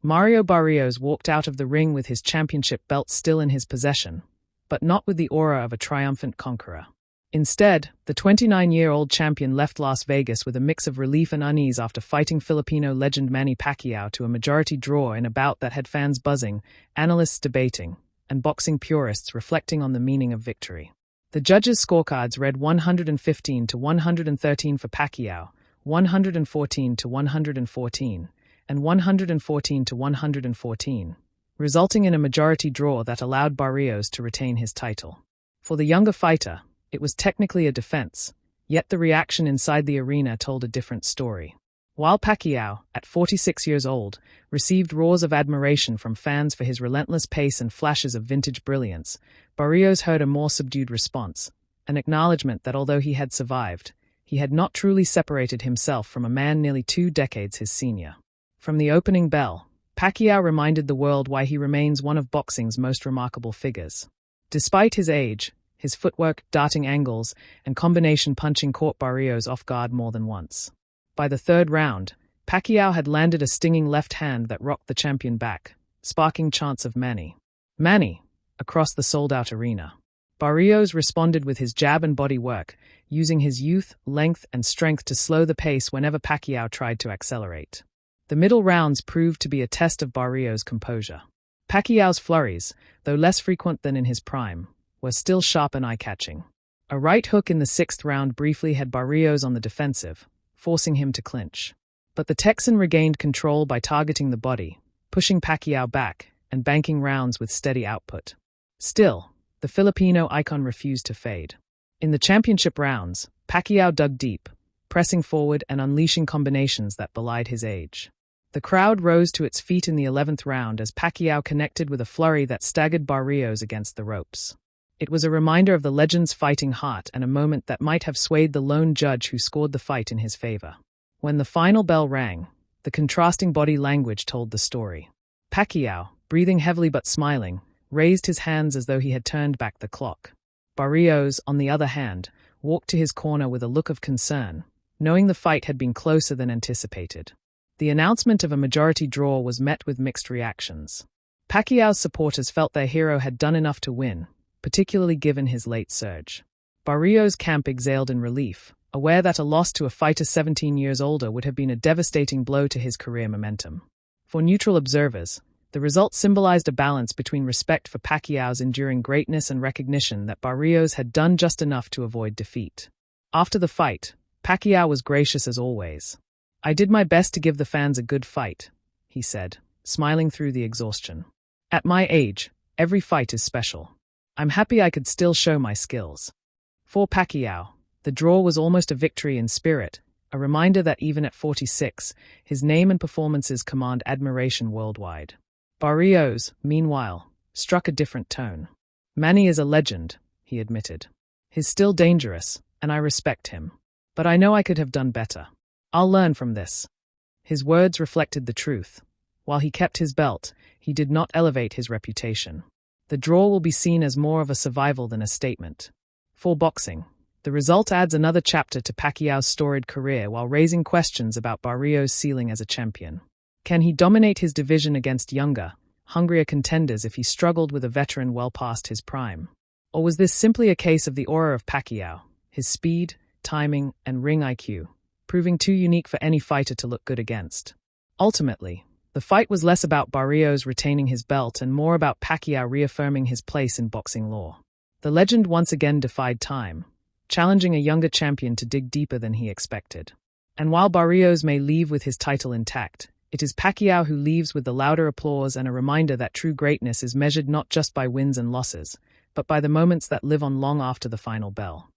Mario Barrios walked out of the ring with his championship belt still in his possession, but not with the aura of a triumphant conqueror. Instead, the 29-year-old champion left Las Vegas with a mix of relief and unease after fighting Filipino legend Manny Pacquiao to a majority draw in a bout that had fans buzzing, analysts debating, and boxing purists reflecting on the meaning of victory. The judges' scorecards read 115-113 for Pacquiao, 114-114, and 114-114, resulting in a majority draw that allowed Barrios to retain his title. For the younger fighter, it was technically a defense, yet the reaction inside the arena told a different story. While Pacquiao, at 46 years old, received roars of admiration from fans for his relentless pace and flashes of vintage brilliance, Barrios heard a more subdued response, an acknowledgement that although he had survived, he had not truly separated himself from a man nearly 2 decades his senior. From the opening bell, Pacquiao reminded the world why he remains one of boxing's most remarkable figures. Despite his age, his footwork, darting angles, and combination punching caught Barrios off guard more than once. By the third round, Pacquiao had landed a stinging left hand that rocked the champion back, sparking chants of Manny, Manny, across the sold-out arena. Barrios responded with his jab and body work, using his youth, length, and strength to slow the pace whenever Pacquiao tried to accelerate. The middle rounds proved to be a test of Barrios' composure. Pacquiao's flurries, though less frequent than in his prime, were still sharp and eye-catching. A right hook in the 6th round briefly had Barrios on the defensive, forcing him to clinch. But the Texan regained control by targeting the body, pushing Pacquiao back, and banking rounds with steady output. Still, the Filipino icon refused to fade. In the championship rounds, Pacquiao dug deep, pressing forward and unleashing combinations that belied his age. The crowd rose to its feet in the 11th round as Pacquiao connected with a flurry that staggered Barrios against the ropes. It was a reminder of the legend's fighting heart and a moment that might have swayed the lone judge who scored the fight in his favor. When the final bell rang, the contrasting body language told the story. Pacquiao, breathing heavily but smiling, raised his hands as though he had turned back the clock. Barrios, on the other hand, walked to his corner with a look of concern, knowing the fight had been closer than anticipated. The announcement of a majority draw was met with mixed reactions. Pacquiao's supporters felt their hero had done enough to win, particularly given his late surge. Barrios' camp exhaled in relief, aware that a loss to a fighter 17 years older would have been a devastating blow to his career momentum. For neutral observers, the result symbolized a balance between respect for Pacquiao's enduring greatness and recognition that Barrios had done just enough to avoid defeat. After the fight, Pacquiao was gracious as always. "I did my best to give the fans a good fight," he said, smiling through the exhaustion. "At my age, every fight is special. I'm happy I could still show my skills." For Pacquiao, the draw was almost a victory in spirit, a reminder that even at 46, his name and performances command admiration worldwide. Barrios, meanwhile, struck a different tone. "Manny is a legend," he admitted. "He's still dangerous, and I respect him. But I know I could have done better. I'll learn from this." His words reflected the truth. While he kept his belt, he did not elevate his reputation. The draw will be seen as more of a survival than a statement. For boxing, the result adds another chapter to Pacquiao's storied career while raising questions about Barrios' ceiling as a champion. Can he dominate his division against younger, hungrier contenders if he struggled with a veteran well past his prime? Or was this simply a case of the aura of Pacquiao, his speed, timing, and ring IQ, proving too unique for any fighter to look good against? Ultimately, the fight was less about Barrios retaining his belt and more about Pacquiao reaffirming his place in boxing lore. The legend once again defied time, challenging a younger champion to dig deeper than he expected. And while Barrios may leave with his title intact, it is Pacquiao who leaves with the louder applause and a reminder that true greatness is measured not just by wins and losses, but by the moments that live on long after the final bell.